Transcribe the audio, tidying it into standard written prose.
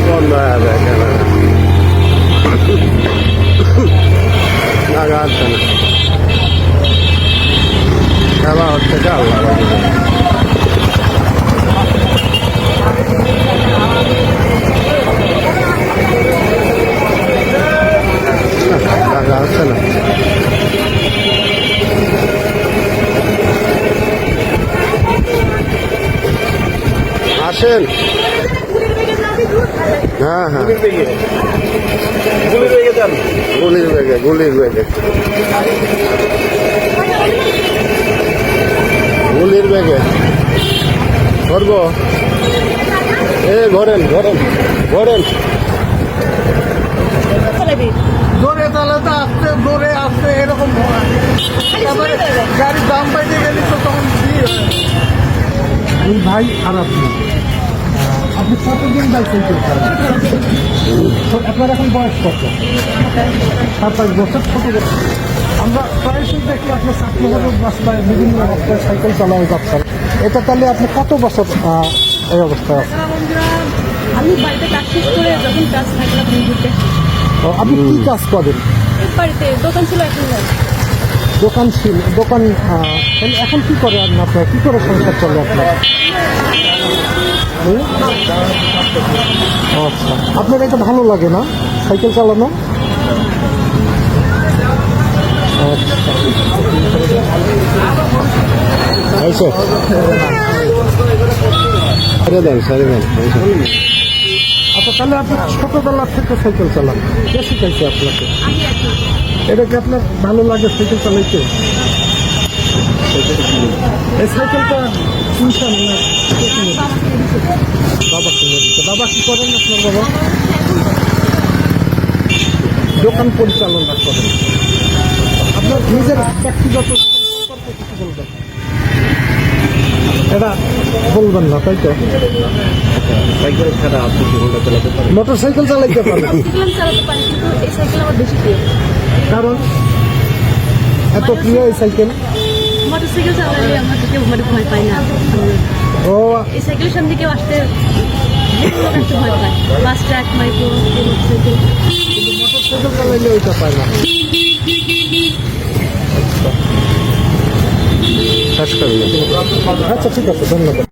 বন্ধ হয়ে যাবে ক্যামেরা, লাগা হচ্ছে না, খেলা হচ্ছে কি আল্লাহ লাগা হচ্ছে না। আসেন, হ্যাঁ হ্যাঁ, গুলির বেগে, গুলির বেগে, গুলির বেগে ধরবো। এ ঘোরেন ঘোরেন ঘোরেন, দৌড়ে চালাতে আসতে দৌড়ে আসতে এরকম হয়। তারপরে গাড়ির দাম পাইতে গেলে তো তখন ওই ভাই আর আপনি কতদিন বাইসাইকেল করেন? আপনার এখন বয়স কত? 27 বছর। ছোট বছর আমরা প্রায়শই দেখি আপনার ছাত্রবাবুর রাস্তায় বিভিন্ন রাস্তায় সাইকেল চালানো যাচ্ছেন। এটা তাহলে আপনি কত বছর এই অবস্থায় আছেন? আমি বাড়িতে কাজ শেষ করে যখন কাজ থাকলাম ঘুরতে। আপনি কি কাজ করেন? বাড়িতে দোকান ছিল, এখন নাই। দোকান ছিল, দোকান তাহলে এখন কি করে আপনার, কি করে সংসার চলে আপনার? আচ্ছা, আপনার এটা ভালো লাগে না সাইকেল চালানো? আচ্ছা সারে দেন, সারে দেন। আচ্ছা, তাহলে আপনি ছোটবেলা থেকে সাইকেল চালান, কে শিখাইছে আপনাকে? এটা কি আপনার ভালো লাগে সাইকেল চালাইতে? এই সাইকেলটা কিনছেন না বাবা কিনে দিচ্ছে? বাবা কি করেন আপনার বাবা? দোকান পরিচালনা করেন। আপনার নিজের ব্যক্তিগত সম্পর্কে কিছু বলবেন? এটা বলবেন না, তাই তো? সাইকেল ছাড়া আপনি কি ঘোড়া চালাতে পারেন? মোটর সাইকেল চালাইতে পারেন? সাইকেল চালাতে পারি, কিন্তু এই সাইকেল আমার বেশি প্রিয়। কারণ এত প্রিয় এই সাইকেল? মোটর সাইকেল চালালে আমার কেউ ঘরে ভয় পায় না। ও এই সাইকেলের সামনে কেউ আসতে ভয় পায়। Bus truck, micro, motor cycle. কিন্তু মোটর সাইকেল চালাইলে ওইটা পায় না। শেষ করবেন? আচ্ছা, ঠিক আছে, ধন্যবাদ।